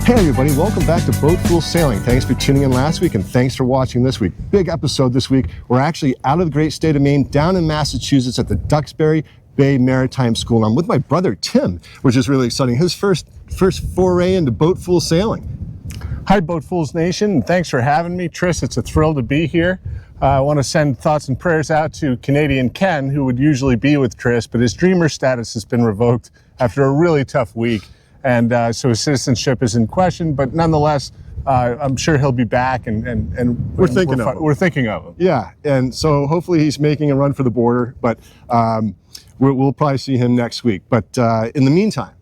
Hey everybody, welcome back to Boat Fool Sailing. Thanks for tuning in last week and thanks for watching this week. Big episode this week. We're actually out of the great state of Maine, down in Massachusetts at the Duxbury Bay Maritime School. And I'm with my brother Tim, which is really exciting. His first foray into Boat Fool Sailing. Hi Boat Fools Nation, and thanks for having me. Tris, it's a thrill to be here. I want to send thoughts and prayers out to Canadian Ken, who would usually be with Tris, but his dreamer status has been revoked after a really tough week. And so his citizenship is in question, but nonetheless, I'm sure he'll be back, and we're thinking of him. Yeah, and so hopefully he's making a run for the border, but we'll probably see him next week. But in the meantime,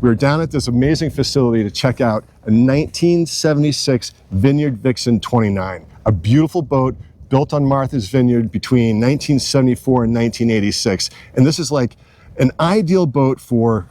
we're down at this amazing facility to check out a 1976 Vineyard Vixen 29, a beautiful boat built on Martha's Vineyard between 1974 and 1986. And this is like an ideal boat for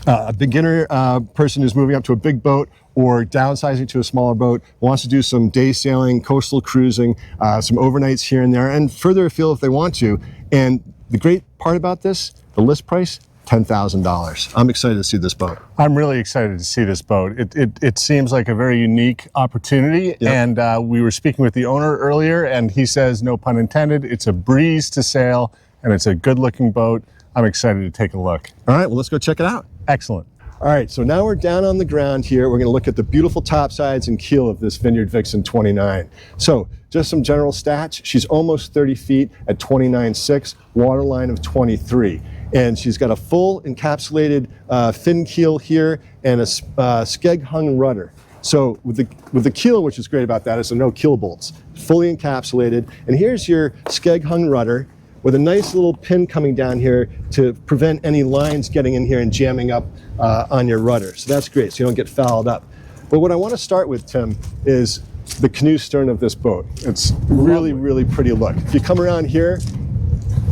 a beginner person who's moving up to a big boat or downsizing to a smaller boat, wants to do some day sailing, coastal cruising, some overnights here and there, and further afield if they want to. And the great part about this, the list price, $10,000. I'm excited to see this boat. I'm really excited to see this boat. It seems like a very unique opportunity. Yep. And we were speaking with the owner earlier, and he says, no pun intended, it's a breeze to sail, and it's a good-looking boat. I'm excited to take a look. All right, well, let's go check it out. Excellent. All right, so now we're down on the ground here. We're going to look at the beautiful topsides and keel of this Vineyard Vixen 29. So just some general stats. She's almost 30 feet at 29.6, waterline of 23. And she's got a full encapsulated fin keel here and a skeg-hung rudder. So with the keel, which is great about that, is there are no keel bolts, fully encapsulated. And here's your skeg-hung rudder with a nice little pin coming down here to prevent any lines getting in here and jamming up on your rudder. So that's great, so you don't get fouled up. But what I want to start with, Tim, is the canoe stern of this boat. It's really, really pretty look. If you come around here,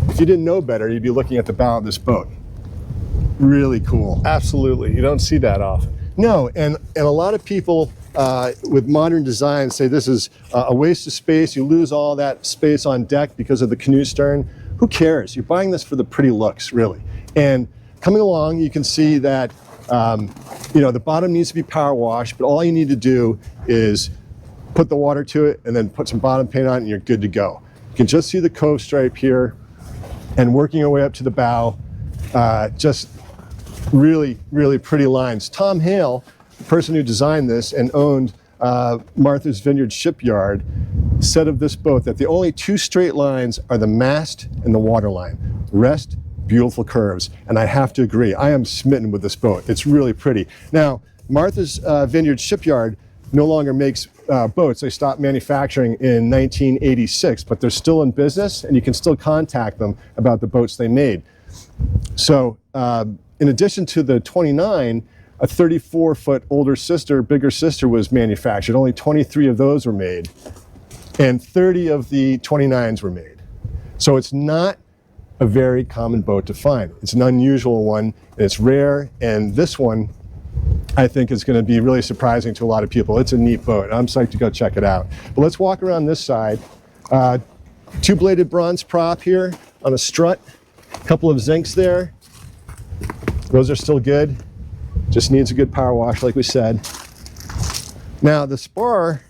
if you didn't know better, you'd be looking at the bow of this boat. Really cool. Absolutely, you don't see that often. No, and a lot of people with modern design say this is a waste of space. You lose all that space on deck because of the canoe stern. Who cares? You're buying this for the pretty looks, really. And coming along, you can see that the bottom needs to be power washed, but all you need to do is put the water to it and then put some bottom paint on it and you're good to go. You can just see the cove stripe here and working your way up to the bow. Just really, really pretty lines. Tom Hale, the person who designed this and owned Martha's Vineyard shipyard, said of this boat that the only two straight lines are the mast and the waterline. Rest, beautiful curves. And I have to agree, I am smitten with this boat. It's really pretty. Now, Martha's Vineyard shipyard no longer makes boats. They stopped manufacturing in 1986, but they're still in business and you can still contact them about the boats they made. So in addition to the 29, a 34-foot bigger sister was manufactured. Only 23 of those were made, and 30 of the 29s were made. So it's not a very common boat to find. It's an unusual one, and it's rare, and this one, I think, is going to be really surprising to a lot of people. It's a neat boat. I'm psyched to go check it out. But let's walk around this side. Two-bladed bronze prop here on a strut, a couple of zincs there. Those are still good. Just needs a good power wash, like we said. Now, the spar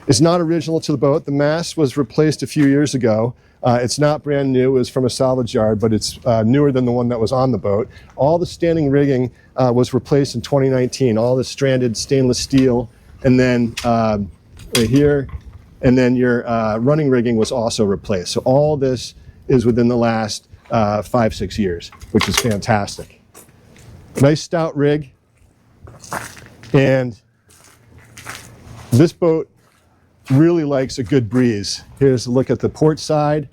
is not original to the boat. The mast was replaced a few years ago. It's not brand new. It was from a salvage yard, but it's newer than the one that was on the boat. All the standing rigging was replaced in 2019. All the stranded stainless steel, and then right here, and then your running rigging was also replaced. So all this is within the last 5-6 years, which is fantastic. Nice stout rig, and this boat really likes a good breeze. Here's a look at the port side,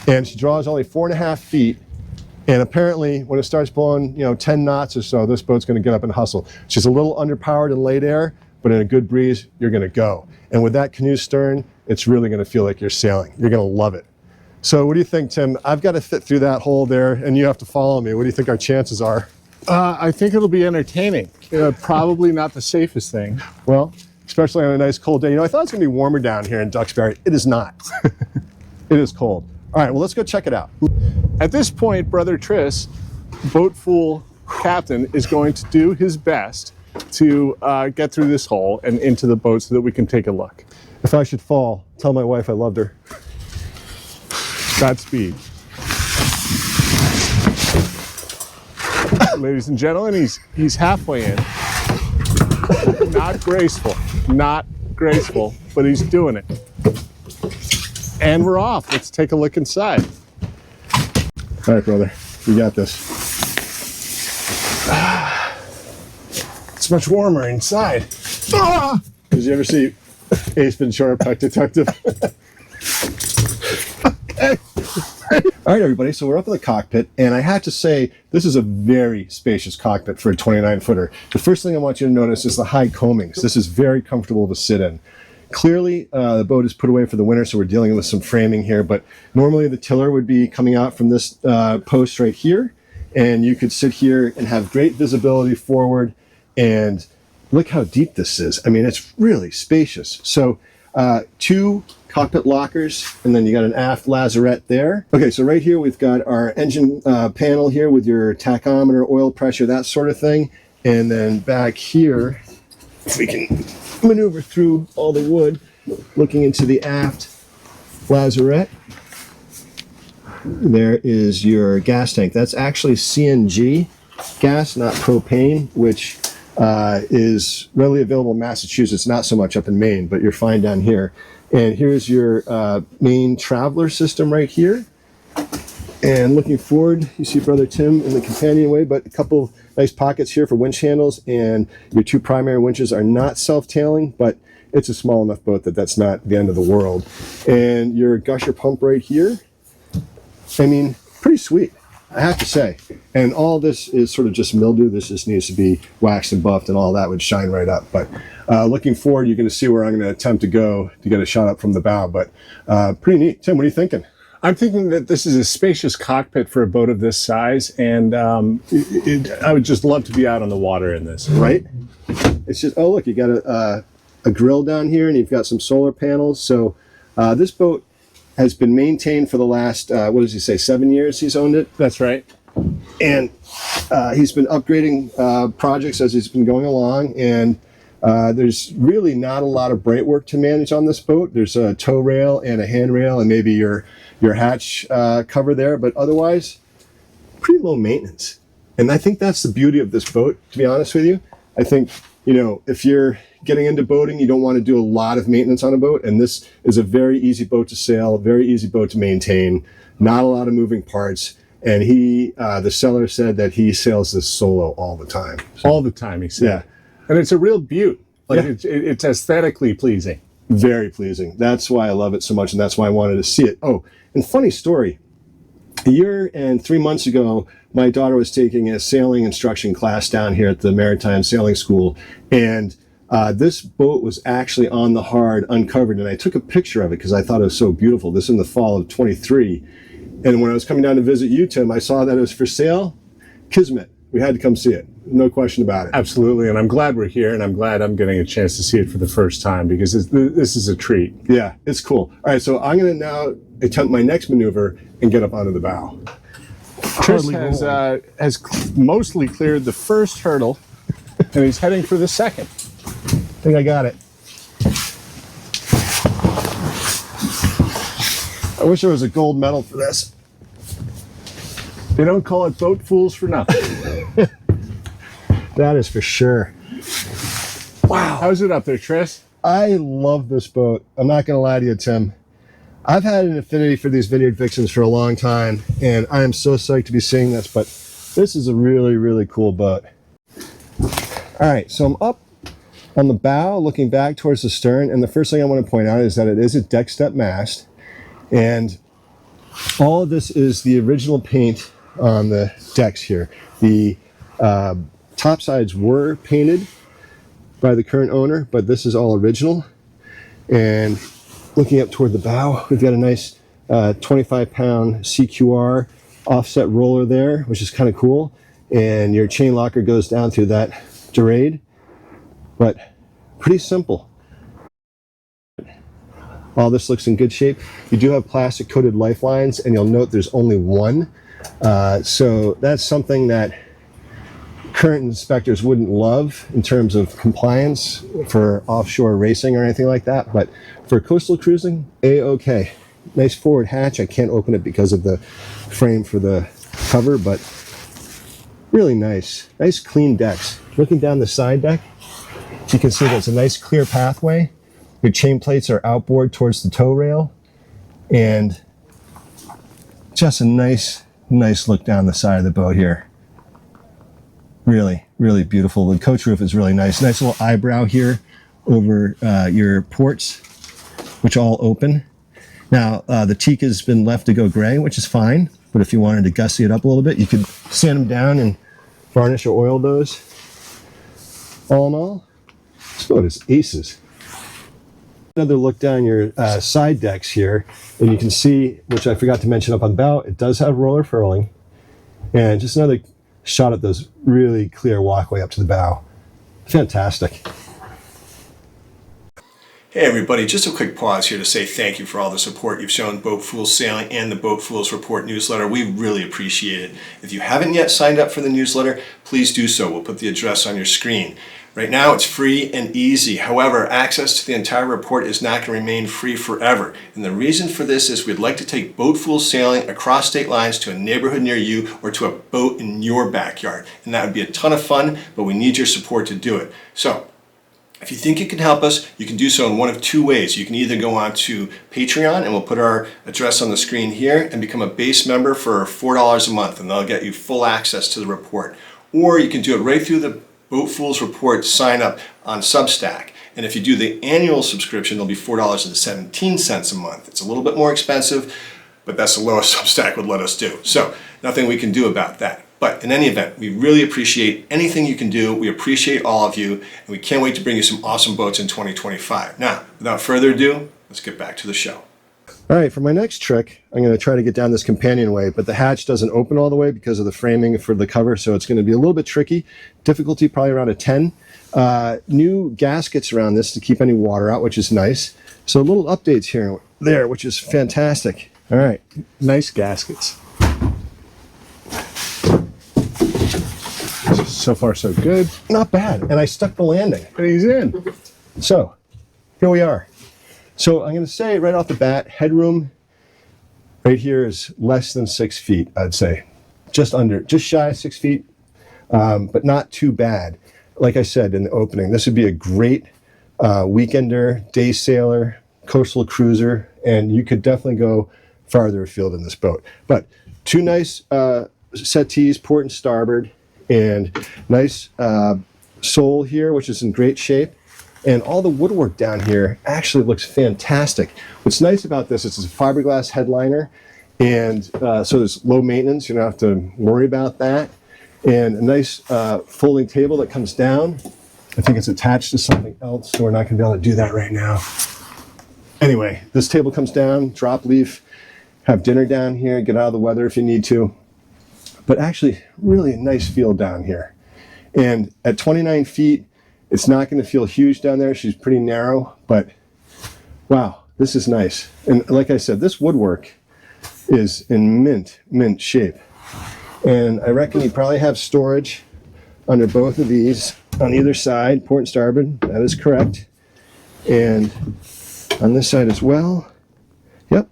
and she draws only 4.5 feet, and apparently when it starts blowing 10 knots or so, this boat's going to get up and hustle. She's a little underpowered in late air, but in a good breeze, you're going to go. And with that canoe stern, it's really going to feel like you're sailing. You're going to love it. So what do you think, Tim? I've got to fit through that hole there, and you have to follow me. What do you think our chances are? I think it'll be entertaining. Probably not the safest thing. Well, especially on a nice cold day. I thought it was going to be warmer down here in Duxbury. It is not. It is cold. All right, well, let's go check it out. At this point, Brother Tris, Boat Fool Captain, is going to do his best to get through this hole and into the boat so that we can take a look. If I should fall, tell my wife I loved her. Godspeed. Ladies and gentlemen, he's halfway in. Not graceful, but he's doing it. And we're off. Let's take a look inside. All right, brother, we got this. It's much warmer inside. Did you ever see Ace Ventura, Pet Detective? Okay. All right, everybody, so we're up in the cockpit, and I have to say, this is a very spacious cockpit for a 29-footer. The first thing I want you to notice is the high coamings. This is very comfortable to sit in. Clearly, the boat is put away for the winter, so we're dealing with some framing here, but normally the tiller would be coming out from this post right here, and you could sit here and have great visibility forward, and look how deep this is. I mean, it's really spacious. So, 2 cockpit lockers, and then you got an aft lazarette there. Okay, so right here we've got our engine panel here with your tachometer, oil pressure, that sort of thing. And then back here, if we can maneuver through all the wood, looking into the aft lazarette, there is your gas tank. That's actually CNG gas, not propane, which is readily available in Massachusetts, not so much up in Maine, but you're fine down here. And here's your main traveler system right here. And looking forward, you see Brother Tim in the companionway, but a couple nice pockets here for winch handles, and your 2 primary winches are not self-tailing, but it's a small enough boat that that's not the end of the world. And your gusher pump right here, I mean, pretty sweet, I have to say. And all this is sort of just mildew. This just needs to be waxed and buffed, and all that would shine right up. But looking forward, you're going to see where I'm going to attempt to go to get a shot up from the bow. But pretty neat. Tim, what are you thinking? I'm thinking that this is a spacious cockpit for a boat of this size, and I would just love to be out on the water in this. Right? It's just, oh, look, you got a grill down here, and you've got some solar panels. So this boat has been maintained for the last, what does he say, 7 years he's owned it? That's right. And he's been upgrading projects as he's been going along, and there's really not a lot of bright work to manage on this boat. There's a tow rail and a handrail and maybe your hatch cover there, but otherwise, pretty low maintenance. And I think that's the beauty of this boat, to be honest with you. I think, you know, if you're getting into boating, you don't want to do a lot of maintenance on a boat, and this is a very easy boat to sail, a very easy boat to maintain, not a lot of moving parts. And he, the seller said that he sails this solo all the time. So, all the time, he said. yeah. And it's a real beaut. Like, Yeah. it's aesthetically pleasing. Very pleasing. That's why I love it so much, and that's why I wanted to see it. Oh, and funny story. A year and 3 months ago, my daughter was taking a sailing instruction class down here at the Maritime Sailing School, and this boat was actually on the hard, uncovered, and I took a picture of it because I thought it was so beautiful. This is in the fall of 23, and when I was coming down to visit you, Tim, I saw that it was for sale. Kismet. We had to come see it. No question about it. Absolutely, and I'm glad we're here, and I'm glad I'm getting a chance to see it for the first time, because this is a treat. Yeah, it's cool. All right, so I'm going to now attempt my next maneuver and get up onto the bow. Chris has mostly cleared the first hurdle, and he's heading for the second. I think I got it. I wish there was a gold medal for this. They don't call it boat fools for nothing. That is for sure. Wow. How's it up there, Tris? I love this boat. I'm not going to lie to you, Tim. I've had an affinity for these Vineyard Vixens for a long time, and I am so psyched to be seeing this, but this is a really, really cool boat. All right, so I'm up on the bow, looking back towards the stern, and the first thing I want to point out is that it is a deck step mast, and all of this is the original paint on the decks here. The top sides were painted by the current owner, but this is all original. And looking up toward the bow, we've got a nice 25-pound CQR offset roller there, which is kind of cool. And your chain locker goes down through that dorade, but pretty simple. All this looks in good shape. You do have plastic coated lifelines, and you'll note there's only one. So that's something that current inspectors wouldn't love in terms of compliance for offshore racing or anything like that, but for coastal cruising, A-okay. Nice forward hatch. I can't open it because of the frame for the cover, but really nice. Nice clean decks. Looking down the side deck, you can see there's a nice clear pathway. Your chain plates are outboard towards the tow rail, and just a nice look down the side of the boat here. Really, really beautiful. The coach roof is really nice. Nice little eyebrow here over your ports, which all open. Now, the teak has been left to go gray, which is fine, but if you wanted to gussy it up a little bit, you could sand them down and varnish or oil those. All in all, this boat is aces. Another look down your side decks here, and you can see, which I forgot to mention up on the bow, it does have roller furling. And just another shot at this really clear walkway up to the bow. Fantastic. Hey everybody, just a quick pause here to say thank you for all the support you've shown Boat Fools Sailing and the Boat Fools Report newsletter. We really appreciate it. If you haven't yet signed up for the newsletter, please do so. We'll put the address on your screen. Right now it's free and easy. However, access to the entire report is not going to remain free forever. And the reason for this is we'd like to take Boat Fools Sailing across state lines to a neighborhood near you or to a boat in your backyard. And that would be a ton of fun, but we need your support to do it. So, if you think you can help us, you can do so in one of two ways. You can either go on to Patreon, and we'll put our address on the screen here, and become a base member for $4 a month, and they'll get you full access to the report. Or you can do it right through the Boat Fools Report sign up on Substack. And if you do the annual subscription, it'll be $4.17 a month. It's a little bit more expensive, but that's the lowest Substack would let us do. So nothing we can do about that. But in any event, we really appreciate anything you can do. We appreciate all of you, and we can't wait to bring you some awesome boats in 2025. Now, without further ado, let's get back to the show. All right, for my next trick, I'm going to try to get down this companionway, but the hatch doesn't open all the way because of the framing for the cover, so it's going to be a little bit tricky. Difficulty probably around a 10. New gaskets around this to keep any water out, which is nice. So little updates here, there, which is fantastic. All right. Nice gaskets. So far, so good. Not bad. And I stuck the landing. And he's in. So, here we are. So I'm going to say right off the bat, headroom right here is less than 6 feet, I'd say. Just shy of 6 feet, but not too bad. Like I said in the opening, this would be a great weekender, day sailor, coastal cruiser, and you could definitely go farther afield in this boat. But two nice settees, port and starboard, and nice sole here, which is in great shape. And all the woodwork down here actually looks fantastic. What's nice about this is it's a fiberglass headliner, and so there's low maintenance. You don't have to worry about that. And a nice folding table that comes down. I think it's attached to something else, so we're not going to be able to do that right now. Anyway, this table comes down, drop leaf, have dinner down here, get out of the weather if you need to. But actually, really a nice feel down here. And at 29 feet, it's not going to feel huge down there. She's pretty narrow, but wow, this is nice. And like I said, this woodwork is in mint shape. And I reckon you probably have storage under both of these on either side, port and starboard. That is correct. And on this side as well. Yep.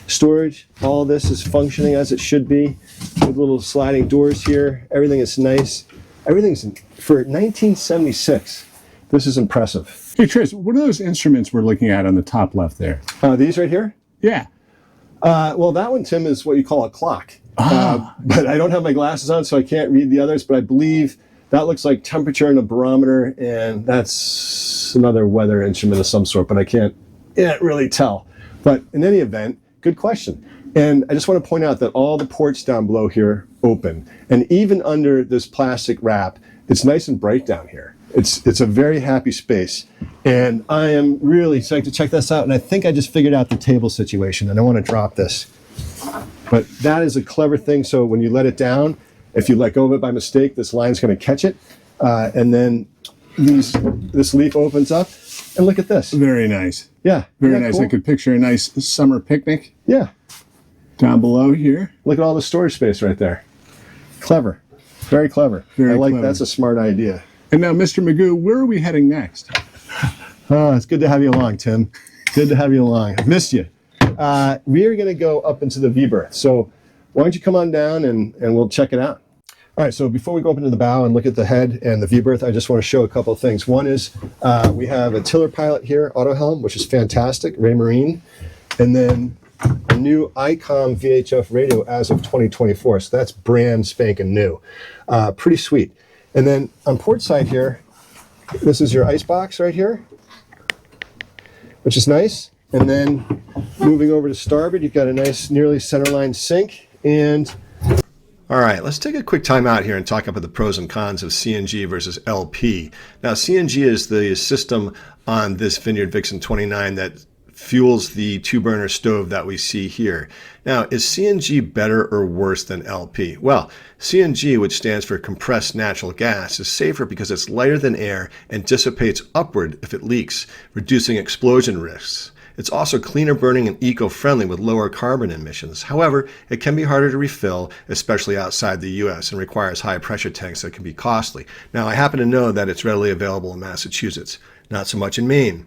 Storage, all this is functioning as it should be, with little sliding doors here. Everything is nice. Everything's, for 1976, this is impressive. Hey, Tris, what are those instruments we're looking at on the top left there? These right here? Yeah. Well, that one, Tim, is what you call a clock. But I don't have my glasses on, so I can't read the others, but I believe that looks like temperature and a barometer, and that's another weather instrument of some sort, but I can't really tell. But in any event, good question. And I just want to point out that all the ports down below here open. And even under this plastic wrap, it's nice and bright down here. It's a very happy space. And I am really psyched to check this out. And I think I just figured out the table situation. And I want to drop this. But that is a clever thing. So when you let it down, if you let go of it by mistake, this line's going to catch it. And then this leaf opens up. And look at this. Very nice. Yeah. Very nice. Cool? I could picture a nice summer picnic. Yeah. Down below here. Look at all the storage space right there. Clever. Very clever. Very I like clever. that's a smart idea. And now, Mr. Magoo, where are we heading next? Oh, it's good to have you along, Tim. Good to have you along. I've missed you. We are going to go up into the V-berth. So why don't you come on down and we'll check it out. All right, so before we go up into the bow and look at the head and the V-berth, I just want to show a couple of things. One is we have a tiller pilot here, auto helm, which is fantastic, Ray Marine. And then a new ICOM VHF radio as of 2024. So that's brand spanking new. Pretty sweet. And then on port side here, this is your ice box right here, which is nice. And then moving over to starboard, you've got a nice nearly centerline sink. And all right, let's take a quick time out here and talk about the pros and cons of CNG versus LP. Now, CNG is the system on this Vineyard Vixen 29 that fuels the 2-burner stove that we see here. Now, is CNG better or worse than LP? Well, CNG, which stands for compressed natural gas, is safer because it's lighter than air and dissipates upward if it leaks, reducing explosion risks. It's also cleaner burning and eco-friendly with lower carbon emissions. However, it can be harder to refill, especially outside the US, and requires high pressure tanks that can be costly. Now, I happen to know that it's readily available in Massachusetts, not so much in Maine.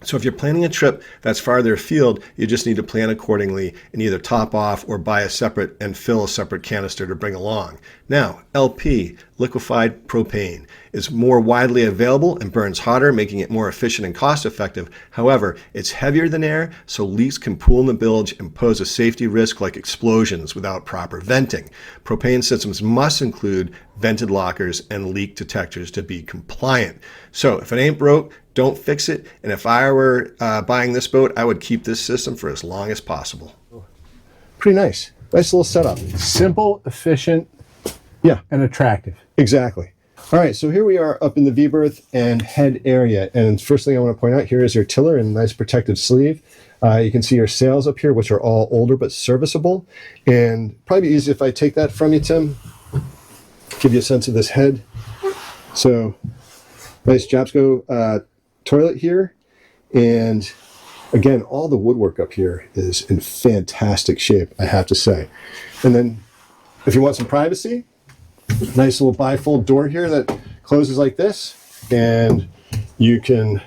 So if you're planning a trip that's farther afield, you just need to plan accordingly and either top off or buy a separate and fill a separate canister to bring along. Now, LP, liquefied propane, is more widely available and burns hotter, making it more efficient and cost effective. However, it's heavier than air, so leaks can pool in the bilge and pose a safety risk like explosions without proper venting. Propane systems must include vented lockers and leak detectors to be compliant. So if it ain't broke, don't fix it. And if I were buying this boat, I would keep this system for as long as possible. pretty nice. Nice little setup. Simple, efficient, Yeah, and attractive. exactly. All right, so here we are up in the V-berth and head area. And first thing I want to point out here is your tiller and nice protective sleeve. You can see your sails up here, which are all older but serviceable. And probably be easy if I take that from you, Tim. Give you a sense of this head. So nice Japsco toilet here. And again, all the woodwork up here is in fantastic shape, I have to say. And then if you want some privacy, nice little bifold door here that closes like this. And you can,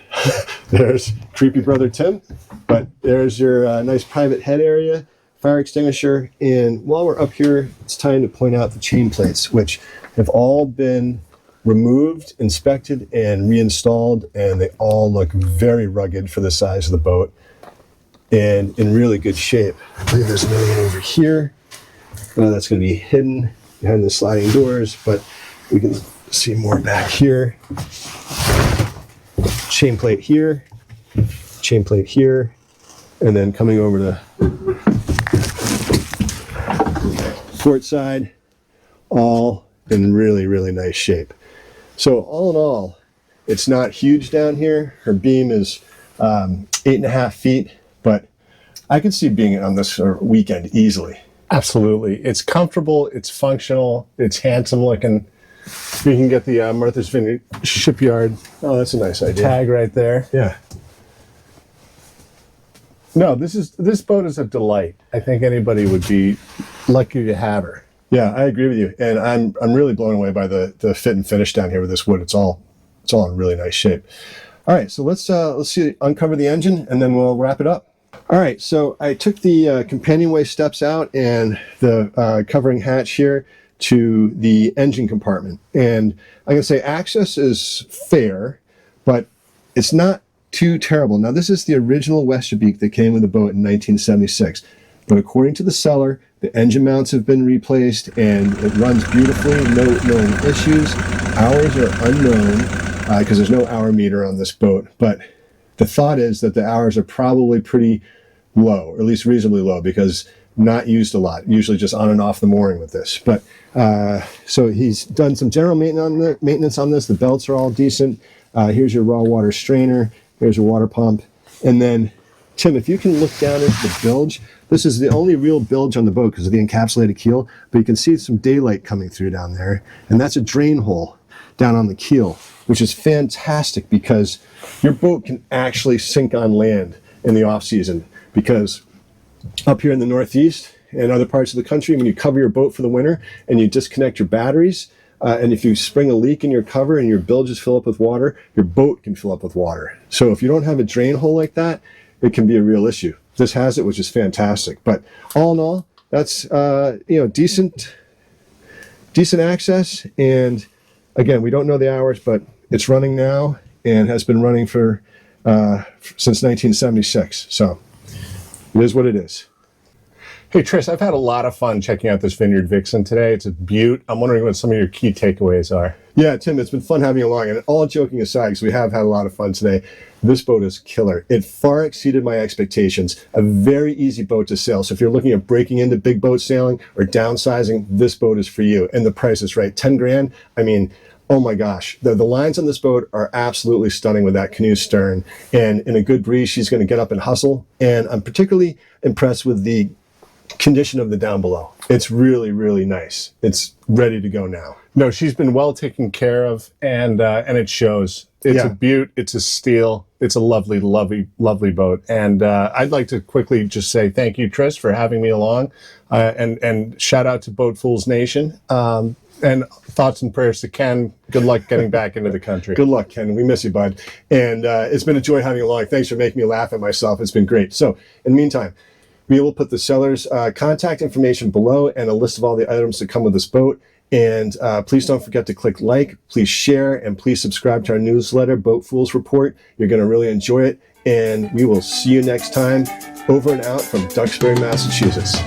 there's creepy brother Tim, but there's your nice private head area, fire extinguisher. And while we're up here, it's time to point out the chain plates, which have all been removed, inspected, and reinstalled, and they all look very rugged for the size of the boat and in really good shape. I believe there's another one over here. That's going to be hidden behind the sliding doors, but we can see more back here. Chain plate here, and then coming over to port side, all in really, really nice shape. So all in all, it's not huge down here. Her beam is 8.5 feet, but I could see being on this weekend easily. Absolutely. It's comfortable, it's functional, it's handsome looking. You can get the Martha's Vineyard shipyard Oh, that's a nice idea. tag right there. Yeah. No, this boat is a delight. I think anybody would be lucky to have her. Yeah, I agree with you, and I'm really blown away by the fit and finish down here with this wood. It's all in really nice shape. All right, so let's uncover the engine, and then we'll wrap it up. All right, so I took the companionway steps out and the covering hatch here to the engine compartment, and I'm gonna say access is fair, but it's not too terrible. Now, this is the original Westerbeek that came with the boat in 1976, but according to the seller, the engine mounts have been replaced and it runs beautifully, no known issues. Hours are unknown because there's no hour meter on this boat, but the thought is that the hours are probably pretty low, or at least reasonably low, because not used a lot, usually just on and off the mooring with this. But so he's done some general maintenance on this. The belts are all decent. Here's your raw water strainer. Here's your water pump. And then, Tim, if you can look down into the bilge, this is the only real bilge on the boat because of the encapsulated keel, but you can see some daylight coming through down there. And that's a drain hole down on the keel, which is fantastic because your boat can actually sink on land in the off season, because up here in the Northeast and other parts of the country, when you cover your boat for the winter and you disconnect your batteries, and if you spring a leak in your cover and your bilges fill up with water, your boat can fill up with water. So if you don't have a drain hole like that, it can be a real issue. This has it, which is fantastic. But all in all, that's decent access. And again, we don't know the hours, but it's running now and has been running for since 1976. So it is what it is. Hey Tris, I've had a lot of fun checking out this Vineyard Vixen today. It's a beaut. I'm wondering what some of your key takeaways are. Yeah, Tim, it's been fun having you along. And all joking aside, because we have had a lot of fun today, this boat is killer. It far exceeded my expectations. A very easy boat to sail. So if you're looking at breaking into big boat sailing or downsizing, this boat is for you. And the price is right. 10 grand. I mean, oh my gosh. The lines on this boat are absolutely stunning with that canoe stern. And in a good breeze, she's going to get up and hustle. And I'm particularly impressed with the condition of the down below. It's really, really nice. It's ready to go now. No, she's been well taken care of, and it shows. It's a beaut. It's a steal. It's a lovely, lovely, lovely boat. And I'd like to quickly just say thank you, Tris, for having me along, and shout out to Boat Fools Nation. And thoughts and prayers to Ken. Good luck getting back into the country. Good luck, Ken. We miss you, bud. And it's been a joy having you along. Thanks for making me laugh at myself. It's been great. So, in the meantime, we will put the seller's contact information below and a list of all the items that come with this boat. And please don't forget to click like, please share, and please subscribe to our newsletter, Boat Fools Report. You're going to really enjoy it. And we will see you next time. Over and out from Duxbury, Massachusetts.